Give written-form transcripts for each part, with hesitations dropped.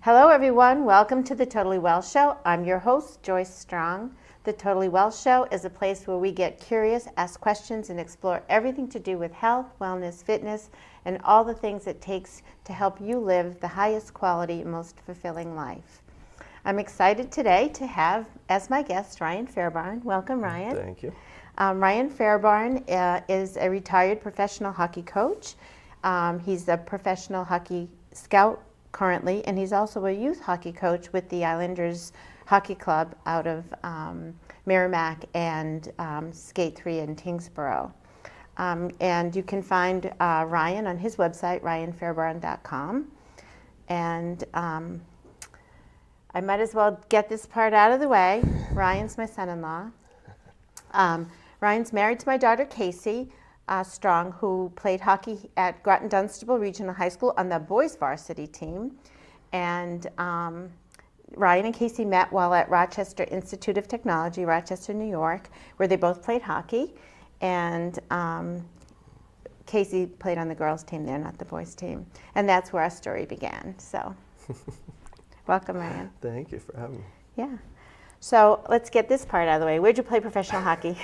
Hello everyone, welcome to the Totally Well Show. I'm your host, Joyce Strong. The Totally Well Show is a place where we get curious, ask questions, and explore everything to do with health, wellness, fitness, and all the things it takes to help you live the highest quality, most fulfilling life. I'm excited today to have as my guest Ryan Fairbarn. Welcome, Ryan. Thank you. Ryan Fairbarn is a retired professional hockey coach. He's a professional hockey scout currently, and he's also a youth hockey coach with the Islanders Hockey Club out of Merrimack and Skate 3 in Tingsboro. And you can find Ryan on his website, ryanfairbarn.com. And I might as well get this part out of the way. Ryan's my son-in-law. Ryan's married to my daughter, Casey Strong, who played hockey at Groton Dunstable Regional High School on the boys varsity team. And Ryan and Casey met while at Rochester Institute of Technology, Rochester, New York, where they both played hockey. And Casey played on the girls' team there, not the boys' team. And that's where our story began. So, welcome, Ryan. Thank you for having me. Yeah. So let's get this part out of the way. Where'd you play professional hockey?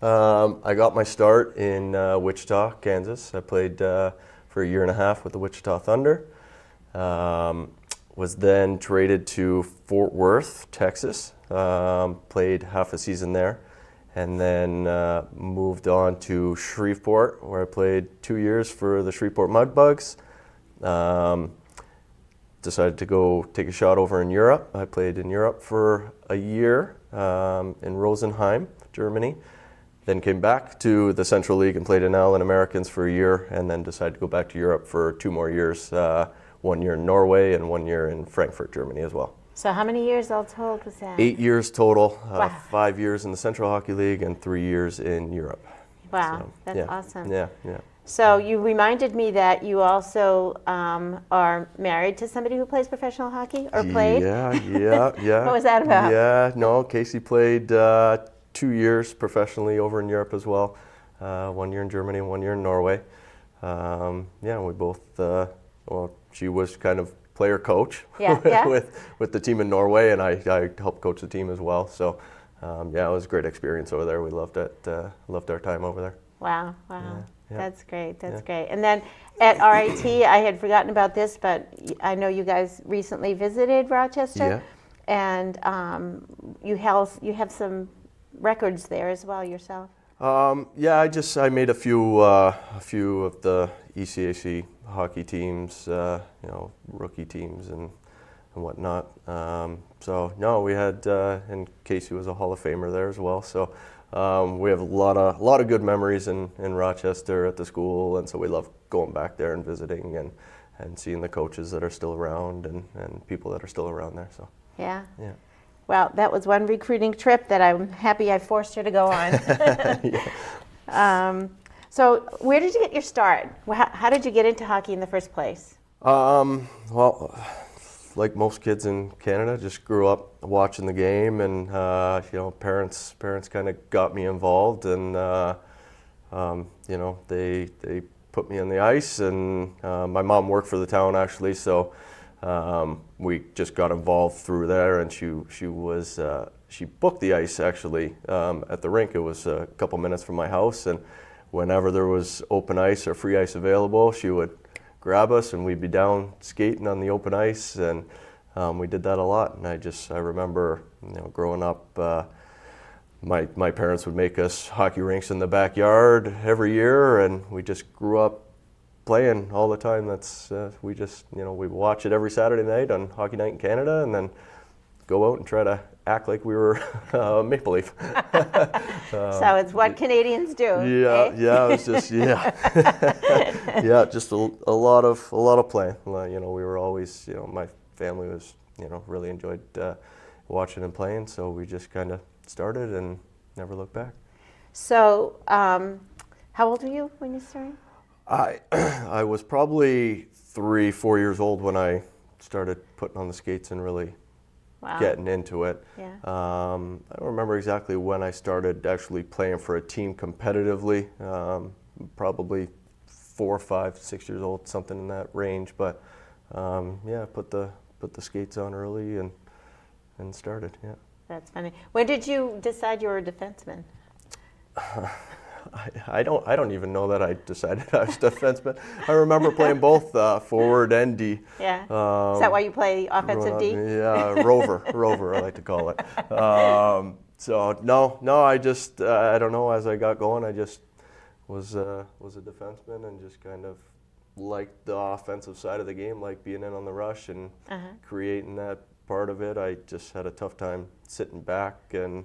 I got my start in Wichita, Kansas. I played for a year and a half with the Wichita Thunder. Was then traded to Fort Worth, Texas. Played half a season there, and then moved on to Shreveport, where I played 2 years for the Shreveport Mudbugs. Decided to go take a shot over in Europe. I played in Europe for a year in Rosenheim, Germany. Then came back to the Central League and played in Allen Americans for a year, and then decided to go back to Europe for 2 more years, 1 year in Norway and 1 year in Frankfurt, Germany as well. So how many years all told was that? 8 years total, Wow. 5 years in the Central Hockey League and 3 years in Europe. Wow, So, that's yeah, awesome. Yeah, yeah. So you reminded me that you also are married to somebody who plays professional hockey, or played? Yeah. What was that about? Yeah, no, Casey played 2 years professionally over in Europe as well. 1 year in Germany and 1 year in Norway. We both, she was kind of player coach with the team in Norway, and I helped coach the team as well. So, it was a great experience over there. We loved it, loved our time over there. Wow. Yeah. That's great. That's great. And then at RIT, I had forgotten about this, but I know you guys recently visited Rochester. Yeah. And you have some records there as well yourself. I made a few of the ECAC hockey teams, rookie teams and whatnot. We had, and Casey was a Hall of Famer there as well. So we have a lot of good memories in Rochester at the school, and so we love going back there and visiting and seeing the coaches that are still around and people that are still around there. So Yeah. yeah. Well, that was one recruiting trip that I'm happy I forced her to go on. So where did you get your start? How did you get into hockey in the first place? Like most kids in Canada, just grew up watching the game, and parents kind of got me involved, and they put me on the ice, and my mom worked for the town actually, so we just got involved through there, and she booked the ice actually at the rink. It was a couple minutes from my house, and whenever there was open ice or free ice available, she would grab us and we'd be down skating on the open ice, and we did that a lot. And I remember growing up, my parents would make us hockey rinks in the backyard every year, and we just grew up playing all the time. That's we watch it every Saturday night on Hockey Night in Canada, and then go out and try to act like we were Maple Leaf. So it's what Canadians do. Yeah, eh? It was just just a lot of playing. We were always, my family was, really enjoyed watching and playing, so we just kind of started and never looked back. So, how old were you when you started? I was probably 3-4 years old when I started putting on the skates and really getting into it. Yeah. I don't remember exactly when I started actually playing for a team competitively. Probably 4, 5, 6 years old, something in that range. But put put the skates on early and started. Yeah. That's funny. When did you decide you were a defenseman? I don't even know that I decided I was a defenseman. I remember playing both forward and D. Yeah. Is that why you play offensive D? Yeah, rover I like to call it. So no, I just I don't know. As I got going, I just was a defenseman and just kind of liked the offensive side of the game, like being in on the rush and creating that part of it. I just had a tough time sitting back and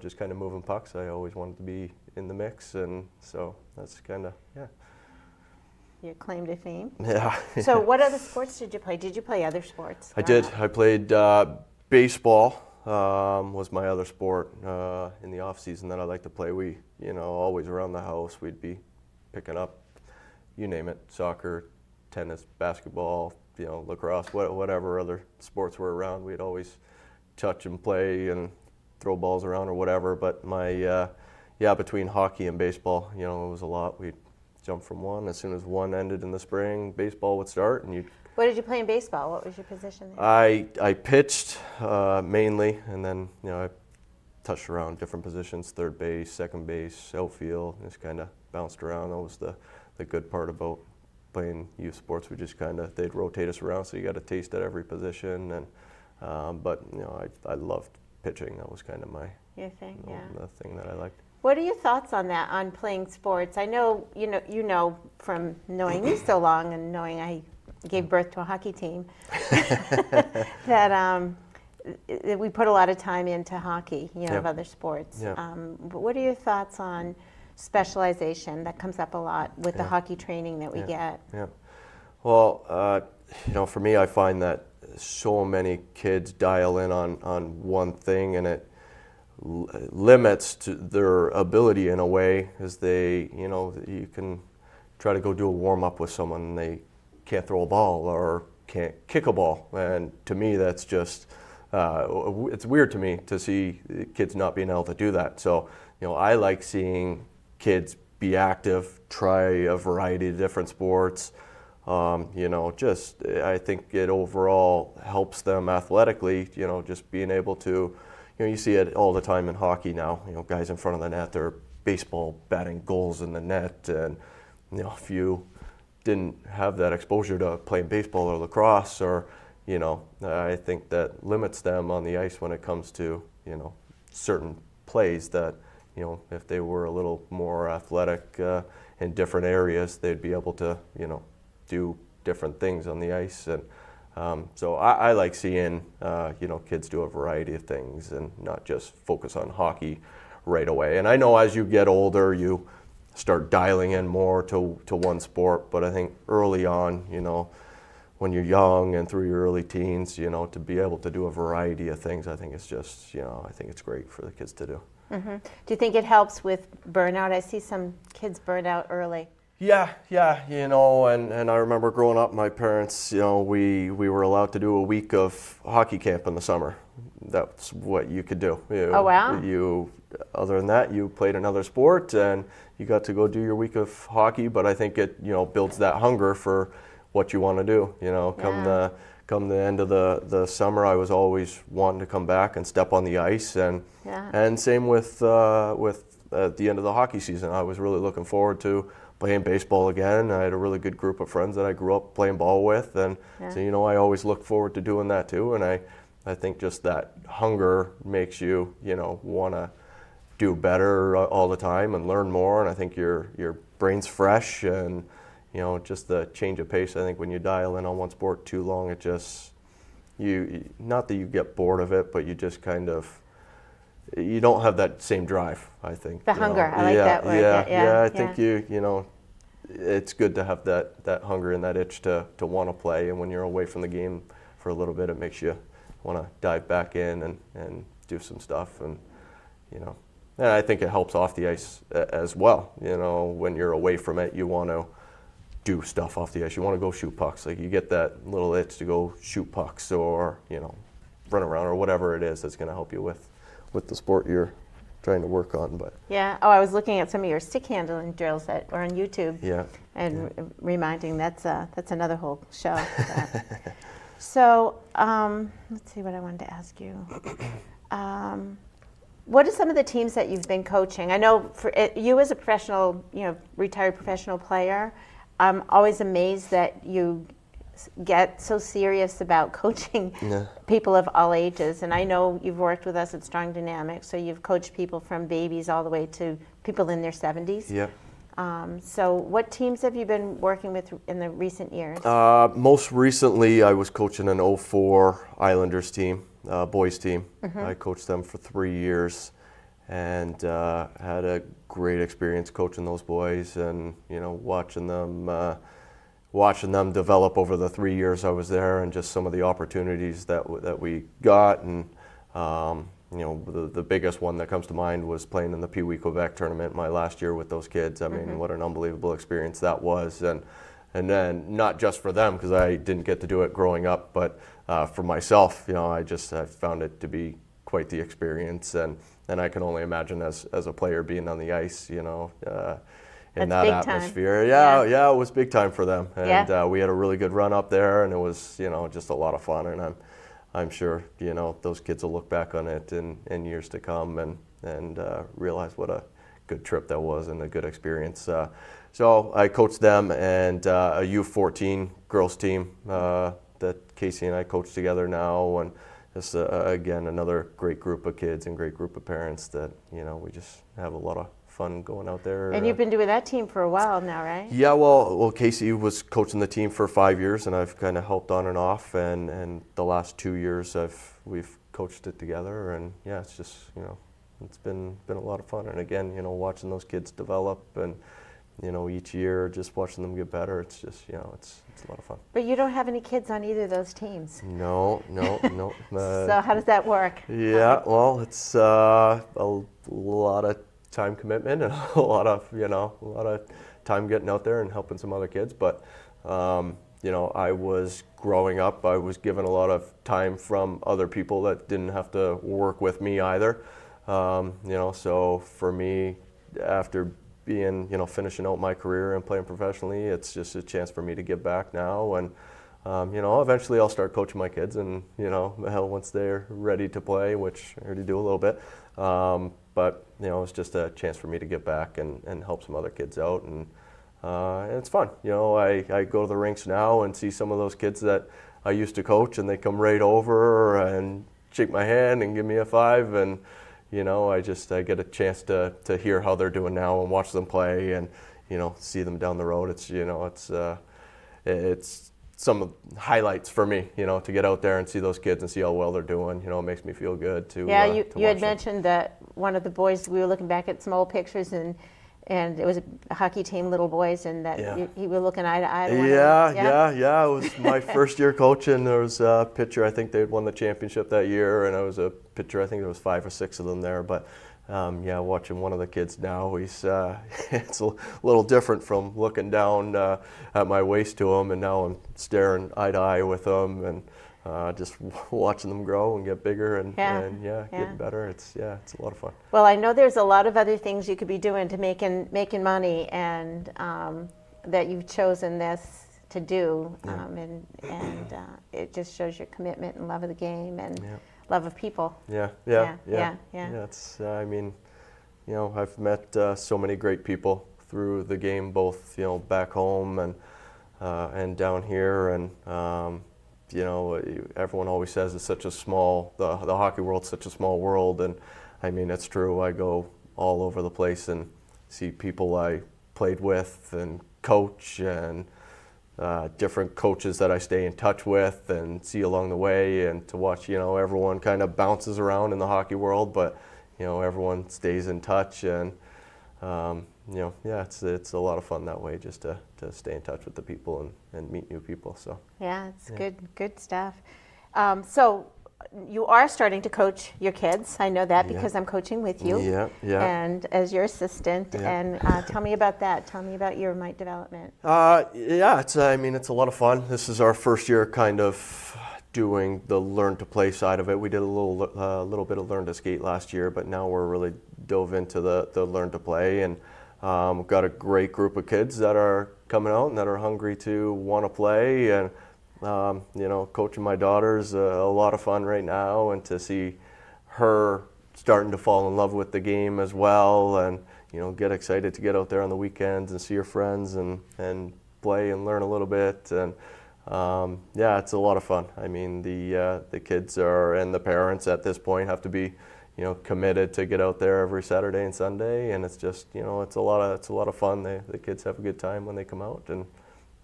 just kind of moving pucks. I always wanted to be in the mix, and so that's kind of, yeah. Your claim to fame. Yeah. So what other sports did you play? Did you play other sports? I did. I played baseball. Was my other sport in the off season that I like to play. We, always around the house, we'd be picking up, you name it, soccer, tennis, basketball, lacrosse, whatever other sports were around. We'd always touch and play and throw balls around or whatever. But my, between hockey and baseball, it was a lot. We'd jump from one. As soon as one ended in the spring, baseball would start, and you'd. What did you play in baseball? What was your position there? I pitched mainly, and then I touched around different positions: third base, second base, outfield. Just kind of bounced around. That was the good part about playing youth sports. We just they'd rotate us around, so you got a taste at every position. And but I loved pitching. That was kind of your thing, the thing that I liked. What are your thoughts on that, on playing sports? I know you know from knowing me so long and knowing I gave birth to a hockey team that we put a lot of time into hockey, of other sports. But what are your thoughts on specialization? That comes up a lot with the hockey training that we get. Yeah. Well, for me, I find that so many kids dial in on one thing, and it limits to their ability in a way, as they, you can try to go do a warm-up with someone and they can't throw a ball or can't kick a ball, and to me that's just it's weird to me to see kids not being able to do that. So I like seeing kids be active, try a variety of different sports. I think it overall helps them athletically, just being able to, you see it all the time in hockey now, guys in front of the net, they're baseball batting goals in the net, and if you didn't have that exposure to playing baseball or lacrosse, or I think that limits them on the ice when it comes to certain plays that if they were a little more athletic in different areas, they'd be able to do different things on the ice. And so I like seeing kids do a variety of things and not just focus on hockey right away. And I know as you get older, you start dialing in more to one sport, but I think early on, when you're young and through your early teens, to be able to do a variety of things, I think it's just, I think it's great for the kids to do. Mm-hmm. Do you think it helps with burnout? I see some kids burn out early. Yeah, and I remember growing up, my parents, we were allowed to do a week of hockey camp in the summer. That's what you could do. Oh, wow. Other than that, you played another sport and you got to go do your week of hockey, but I think it, builds that hunger for what you want to do. Come the end of the summer, I was always wanting to come back and step on the ice, and same with at the end of the hockey season. I was really looking forward to playing baseball again. I had a really good group of friends that I grew up playing ball with, and so I always look forward to doing that too. And I think just that hunger makes you want to do better all the time and learn more. And I think your brain's fresh, and just the change of pace. I think when you dial in on one sport too long, it just not that you get bored of it, but you just kind of. You don't have that same drive, I think. The hunger, I like that word. Yeah, I think it's good to have that hunger and that itch to want to play, and when you're away from the game for a little bit, it makes you want to dive back in and do some stuff, and and I think it helps off the ice as well. When you're away from it, you want to do stuff off the ice. You want to go shoot pucks. Like you get that little itch to go shoot pucks, or run around, or whatever it is that's going to help you with the sport you're trying to work on. But I was looking at some of your stick handling drills that are on YouTube. Reminding that's another whole show. So let's see what I wanted to ask you. What are some of the teams that you've been coaching? I know for you as a professional, retired professional player, I'm always amazed that you get so serious about coaching people of all ages. And I know you've worked with us at Strong Dynamics, so you've coached people from babies all the way to people in their 70s. Yeah. So what teams have you been working with in the recent years? Most recently, I was coaching an '04 Islanders team, boys team. I coached them for 3 years and had a great experience coaching those boys and, watching them develop over the 3 years I was there, and just some of the opportunities that we got. And the biggest one that comes to mind was playing in the Pee Wee Quebec tournament my last year with those kids. I mean, what an unbelievable experience that was. And then not just for them, because I didn't get to do it growing up, but for myself, I found it to be quite the experience. And I can only imagine as a player being on the ice, in that atmosphere. Yeah, it was big time for them. And we had a really good run up there, and it was, just a lot of fun. And I'm sure, those kids will look back on it in years to come and realize what a good trip that was and a good experience. So I coached them and a U14 girls team that Casey and I coach together now. And just, again, another great group of kids and great group of parents that, we just have a lot of fun going out there. And you've been doing that team for a while now, right? Yeah, well, Casey was coaching the team for 5 years, and I've kind of helped on and off. And the last 2 years, we've coached it together, and yeah, it's just it's been a lot of fun. And again, watching those kids develop, and each year just watching them get better. It's just it's a lot of fun. But you don't have any kids on either of those teams. No. So how does that work? Yeah, well, it's a lot of time commitment and a lot of time getting out there and helping some other kids. But I was growing up, I was given a lot of time from other people that didn't have to work with me either. So for me, after being finishing out my career and playing professionally, it's just a chance for me to give back now. And eventually I'll start coaching my kids, and once they're ready to play, which I already do a little bit. But it's just a chance for me to get back and help some other kids out, and it's fun. I go to the rinks now and see some of those kids that I used to coach, and they come right over and shake my hand and give me a five, and I get a chance to hear how they're doing now and watch them play, and see them down the road. It's some of the highlights for me, to get out there and see those kids and see how well they're doing. It makes me feel good to you had mentioned that one of the boys, we were looking back at some old pictures, and it was a hockey team, little boys, and that you were looking eye to eye. Yeah. It was my first year coaching. There was a pitcher, I think they had won the championship that year, and I was a pitcher, I think there was 5 or 6 of them there. But watching one of the kids now, he's it's a little different from looking down at my waist to him, and now I'm staring eye to eye with him, and just watching them grow and get bigger and getting better. It's a lot of fun. Well, I know there's a lot of other things you could be doing to making money, and that you've chosen this to do, and it just shows your commitment and love of the game and love of people. Yeah. It's I've met so many great people through the game, both back home and down here, and everyone always says it's such a small, the hockey world's such a small world, and I mean, it's true. I go all over the place and see people I played with and coach, and different coaches that I stay in touch with and see along the way, and to watch, everyone kind of bounces around in the hockey world, but, everyone stays in touch, and, it's a lot of fun that way, just to stay in touch with the people and meet new people. So it's good stuff. So you are starting to coach your kids. I know that because I'm coaching with you. And as your assistant. And tell me about that. Tell me about your mite development. It's a lot of fun. This is our first year kind of doing the learn to play side of it. We did a little bit of learn to skate last year, but now we're really dove into the learn to play, and we've got a great group of kids that are coming out and that are hungry to want to play, and You know, coaching my daughter's a lot of fun right now, and to see her starting to fall in love with the game as well, and you know, get excited to get out there on the weekends and see her friends and play and learn a little bit. And yeah, it's a lot of fun. I mean, the kids are, and the parents at this point have to be, you know, committed to get out there every Saturday and Sunday, and it's just, you know, it's a lot of fun. The kids have a good time when they come out, and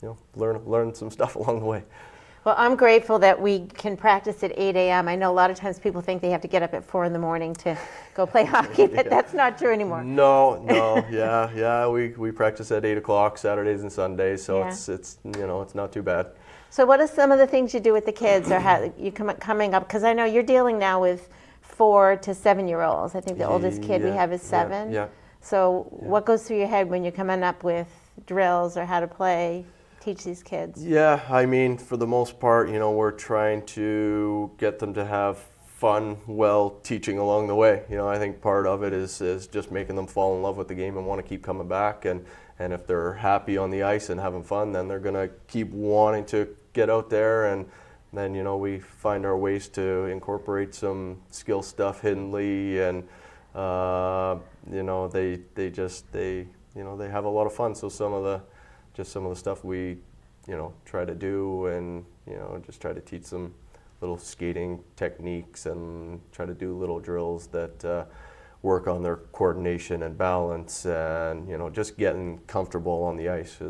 you know, learn some stuff along the way. Well, I'm grateful that we can practice at 8 a.m. I know a lot of times people think they have to get up at 4 in the morning to go play hockey, but that's not true anymore. No, yeah. We practice at 8 o'clock Saturdays and Sundays, so it's you know, it's not too bad. So what are some of the things you do with the kids, or how you coming up? Because I know you're dealing now with 4 to 7-year-olds. I think the oldest kid we have is 7. Yeah. So what goes through your head when you're coming up with drills or how to teach these kids? Yeah, I mean, for the most part, you know, we're trying to get them to have fun while teaching along the way. You know, I think part of it is just making them fall in love with the game and want to keep coming back. And if they're happy on the ice and having fun, then they're going to keep wanting to get out there. And then, you know, we find our ways to incorporate some skill stuff hiddenly. And, you know, they have a lot of fun. So some of the stuff we, you know, try to do, and you know, just try to teach them little skating techniques and try to do little drills that work on their coordination and balance, and you know, just getting comfortable on the ice.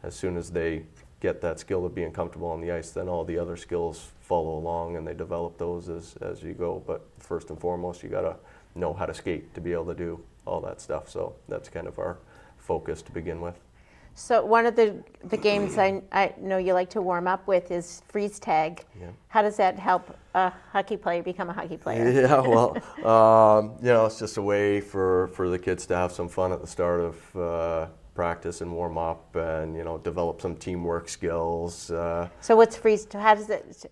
As soon as they get that skill of being comfortable on the ice, then all the other skills follow along and they develop those as you go. But first and foremost, you gotta know how to skate to be able to do all that stuff. So that's kind of our focus to begin with. So one of the games I know you like to warm up with is freeze tag. Yeah. How does that help a hockey player become a hockey player? Yeah, well, you know, it's just a way for the kids to have some fun at the start of practice and warm up, and you know, develop some teamwork skills. So what's freeze? How does it?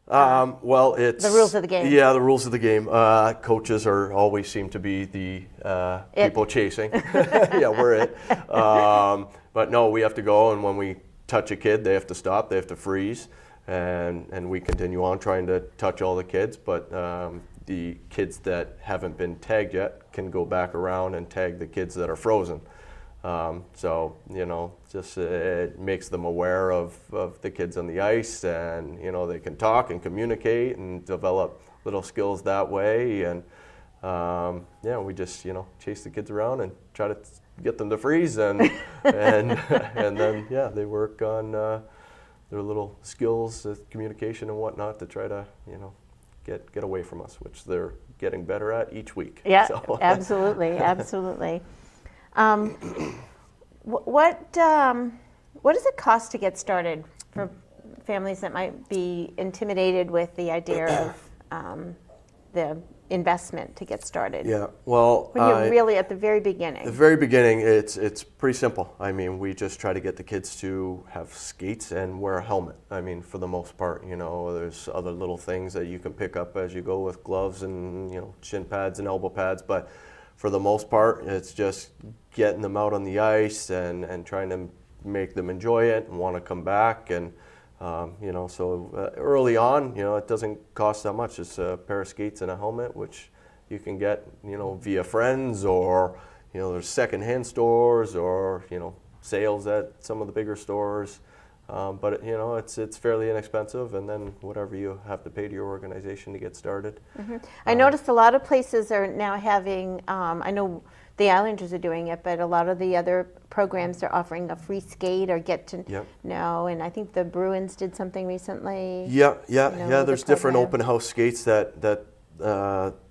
Well, it's the rules of the game. Yeah, the rules of the game. Coaches always seem to be the people chasing. Yeah, we're it. But no, we have to go, and when we touch a kid, they have to stop. They have to freeze, and we continue on trying to touch all the kids. But the kids that haven't been tagged yet can go back around and tag the kids that are frozen. So, you know, just it makes them aware of the kids on the ice, and, you know, they can talk and communicate and develop little skills that way. And, yeah, we just, you know, chase the kids around and try to get them to freeze, and and then, yeah, they work on their little skills, communication and whatnot, to try to, you know, get away from us, which they're getting better at each week. Yeah, so. Absolutely, absolutely. What does it cost to get started for families that might be intimidated with the idea of the investment to get started? Yeah, well, when you're really at the very beginning. The very beginning, it's pretty simple. I mean, we just try to get the kids to have skates and wear a helmet. I mean, for the most part, you know, there's other little things that you can pick up as you go with gloves and, you know, shin pads and elbow pads, but for the most part, it's just getting them out on the ice and trying to make them enjoy it and want to come back. And, you know, so early on, you know, it doesn't cost that much. It's a pair of skates and a helmet, which you can get, you know, via friends, or, you know, there's secondhand stores, or, you know, sales at some of the bigger stores. But, you know, it's fairly inexpensive, and then whatever you have to pay to your organization to get started. Mm-hmm. I noticed a lot of places are now having, I know the Islanders are doing it, but a lot of the other programs are offering a free skate or get to know, and I think the Bruins did something recently. Yeah. the There's different program. open house skates that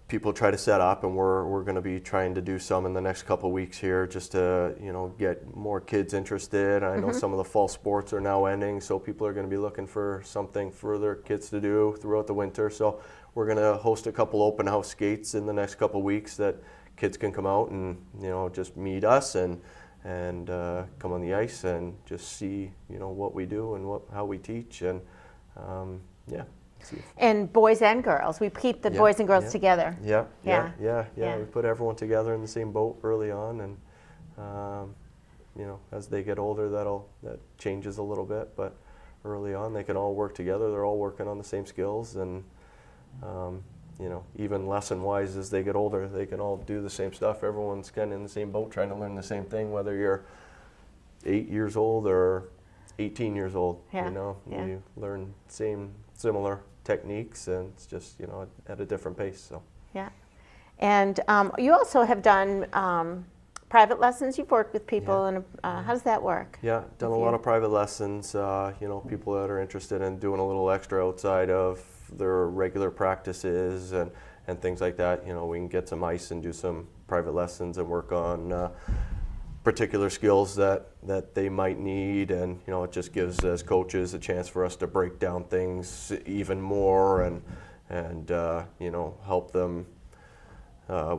people try to set up, and we're going to be trying to do some in the next couple of weeks here, just to, you know, get more kids interested. I know some of the fall sports are now ending, so people are going to be looking for something for their kids to do throughout the winter. So we're going to host a couple open house skates in the next couple of weeks that kids can come out and, you know, just meet us and come on the ice and just see, you know, what we do and how we teach, and yeah. And boys and girls, we keep the boys and girls together. Yeah. Yeah. We put everyone together in the same boat early on, and you know, as they get older, that changes a little bit, but early on. They can all work together. They're all working on the same skills, and even lesson-wise, as they get older, they can all do the same stuff. Everyone's kind of in the same boat, trying to learn the same thing, whether you're 8 years old or 18 years old. Yeah. You learn similar techniques, and it's just at a different pace. So. Yeah, and you also have done private lessons. You've worked with people, and how does that work? Yeah, done a lot of private lessons. People that are interested in doing a little extra outside of their regular practices and things like that. We can get some ice and do some private lessons and work on particular skills that they might need, and it just gives, as coaches, a chance for us to break down things even more and help them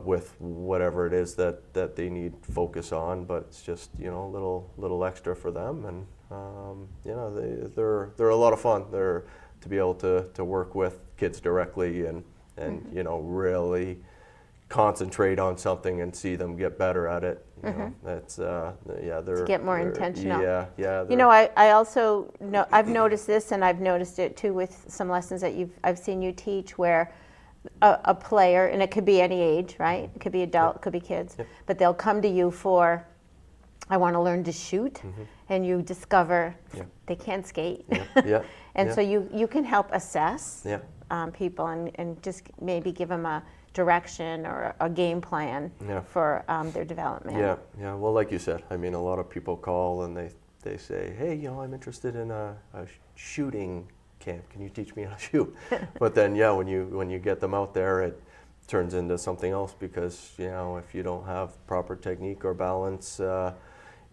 with whatever it is that they need focus on. But it's just a little extra for them, and they're a lot of fun. They're to be able to work with kids directly and really concentrate on something and see them get better at it. That's to get more intentional. Yeah. I also know, I've noticed this, and I've noticed it too with some lessons that I've seen you teach, where a player, and it could be any age, right? It could be adult, it could be kids, but they'll come to you for, I want to learn to shoot, and you discover they can't skate. And so you can help assess people and just maybe give them a direction or a game plan for their development. Yeah. Well, like you said, a lot of people call and they say, hey, I'm interested in a shooting camp. Can you teach me how to shoot? But then, when you get them out there, it turns into something else, because if you don't have proper technique or balance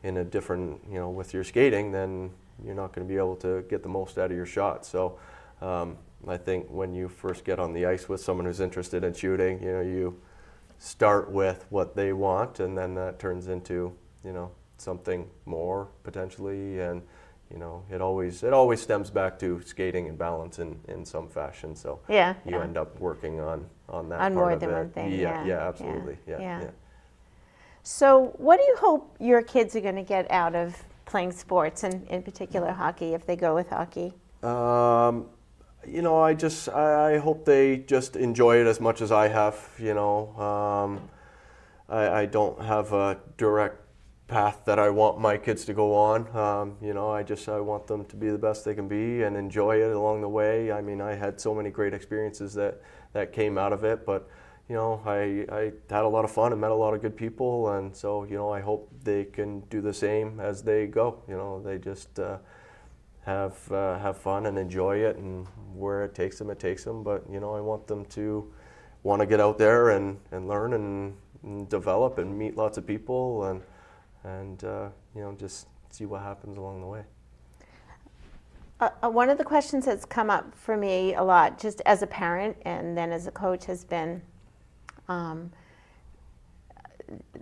in a different, with your skating, then you're not going to be able to get the most out of your shot. So I think when you first get on the ice with someone who's interested in shooting, you start with what they want, and then that turns into something more potentially, and it always stems back to skating and balance in some fashion. So you end up working on that on part more of than it. one thing. Yeah, absolutely. Yeah. So what do you hope your kids are going to get out of playing sports, and in particular hockey, if they go with hockey? I hope they just enjoy it as much as I have. I don't have a direct path that I want my kids to go on. I want them to be the best they can be and enjoy it along the way. I had so many great experiences that came out of it, but I had a lot of fun and met a lot of good people, and so I hope they can do the same as they go. They just have fun and enjoy it, and where it takes them, it takes them. But I want them to want to get out there and learn and develop and meet lots of people and just see what happens along the way. One of the questions that's come up for me a lot, just as a parent and then as a coach, has been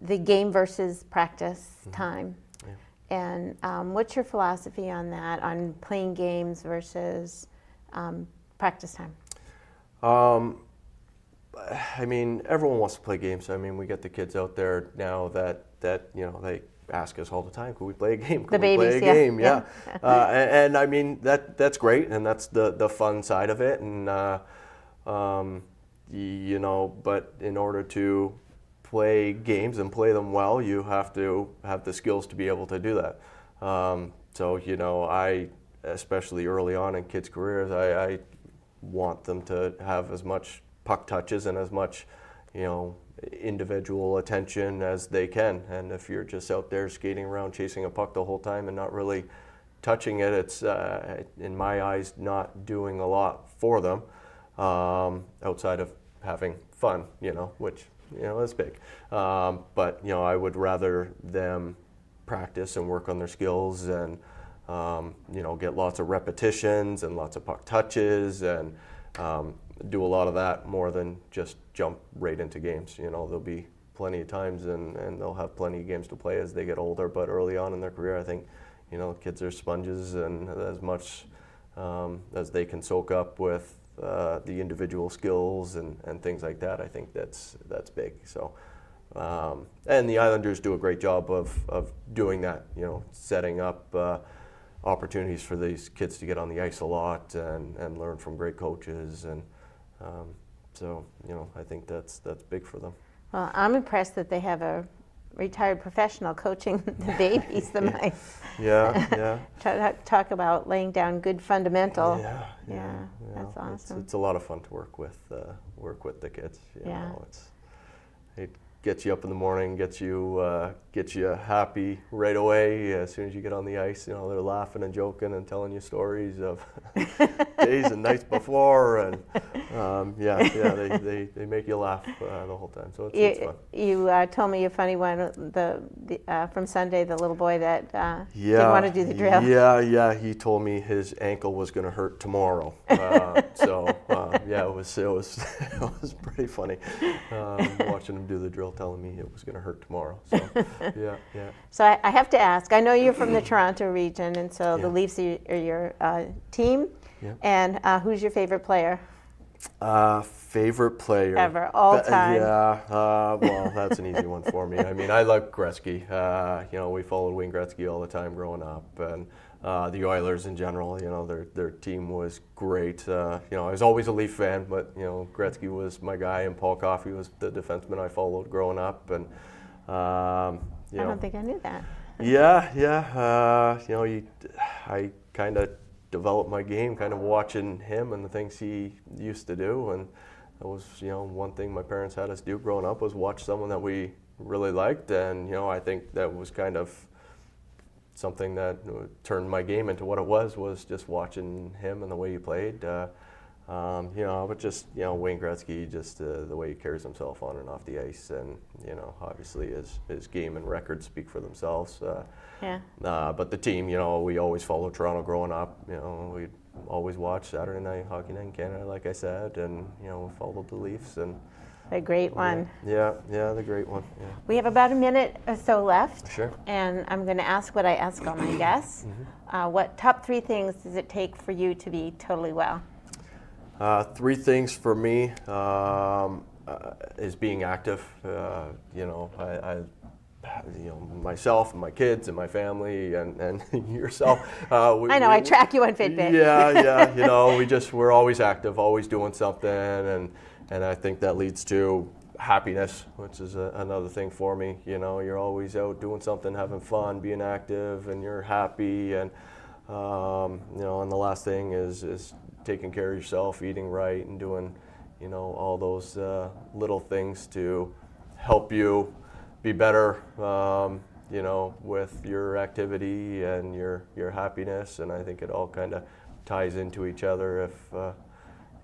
the game versus practice time. And what's your philosophy on that, on playing games versus practice time? Everyone wants to play games. We get the kids out there now that they ask us all the time, could we play a game? Could we play a game? Yeah. And that's great, and that's the fun side of it. And but in order to play games and play them well, you have to have the skills to be able to do that. I, especially early on in kids' careers, I want them to have as much puck touches and as much, individual attention as they can. And if you're just out there skating around chasing a puck the whole time and not really touching it, it's in my eyes not doing a lot for them outside of having fun, which is big. But I would rather them practice and work on their skills and get lots of repetitions and lots of puck touches and do a lot of that more than just jump right into games. There'll be plenty of times and they'll have plenty of games to play as they get older, but early on in their career, I think kids are sponges, and as much as they can soak up with the individual skills and things like that, I think that's big. So and the Islanders do a great job of doing that, setting up opportunities for these kids to get on the ice a lot and learn from great coaches, and so I think that's big for them. Well, I'm impressed that they have a retired professional coaching the babies, the mice. Yeah. Talk about laying down good fundamental. Yeah. That's awesome. It's a lot of fun to work with the kids. You Yeah. know, it gets you up in the morning, gets you happy right away as soon as you get on the ice. They're laughing and joking and telling you stories of days and nights before, and they make you laugh the whole time. So it's fun. You told me a funny one, from Sunday, the little boy that didn't want to do the drill. Yeah. He told me his ankle was going to hurt tomorrow. It was pretty funny watching him do the drill, telling me it was going to hurt tomorrow. So yeah. So I have to ask. I know you're from the Toronto region, and so the Leafs are your team. Yeah. And who's your favorite player? Favorite player ever, all time? Well, that's an easy one for me. I mean, I like Gretzky. We followed Wayne Gretzky all the time growing up, and the Oilers in general. Their team was great. I was always a Leaf fan, but Gretzky was my guy, and Paul Coffey was the defenseman I followed growing up, and I don't think I knew that. I kind of developed my game kind of watching him and the things he used to do, and that was one thing my parents had us do growing up was watch someone that we really liked, and I think that was kind of something that turned my game into what it was just watching him and the way he played. But just Wayne Gretzky, just the way he carries himself on and off the ice, and obviously his game and records speak for themselves. But the team, we always followed Toronto growing up. We'd always watch Saturday Night Hockey Night in Canada, like I said, and we followed the Leafs, and the great one. Yeah, the great one. Yeah. We have about a minute or so left. Sure. And I'm going to ask what I ask all my guests. What top 3 things does it take for you to be totally well? 3 things for me is being active. Myself and my kids and my family and yourself. I know, I track you on Fitbit. Yeah. We're always active, always doing something, and I think that leads to happiness, which is another thing for me. You're always out doing something, having fun, being active, and you're happy, and and the last thing is taking care of yourself, eating right, and doing all those little things to help you be better, with your activity and your happiness. And I think it all kind of ties into each other.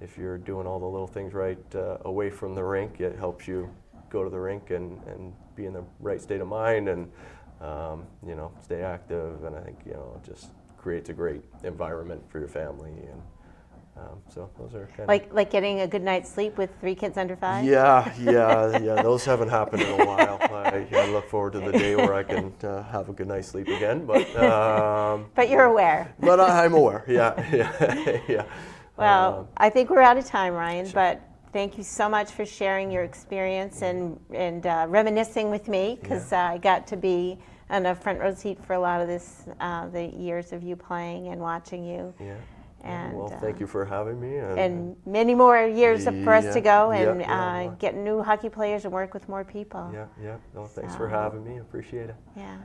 If you're doing all the little things right away from the rink, it helps you go to the rink and be in the right state of mind, and stay active. And I think it just creates a great environment for your family. And so those are kind of like getting a good night's sleep with 3 kids under 5? Yeah. Those haven't happened in a while. I look forward to the day where I can have a good night's sleep again. But but you're aware. But I'm aware. Yeah. Well, I think we're out of time, Ryan. Sure. But thank you so much for sharing your experience and reminiscing with me, because I got to be on a front row seat for a lot of this, the years of you playing and watching you. Yeah. And, well, thank you for having me. And many more years for us to go, and get new hockey players and work with more people. Yeah. Well, thanks for having me. Appreciate it. Yeah.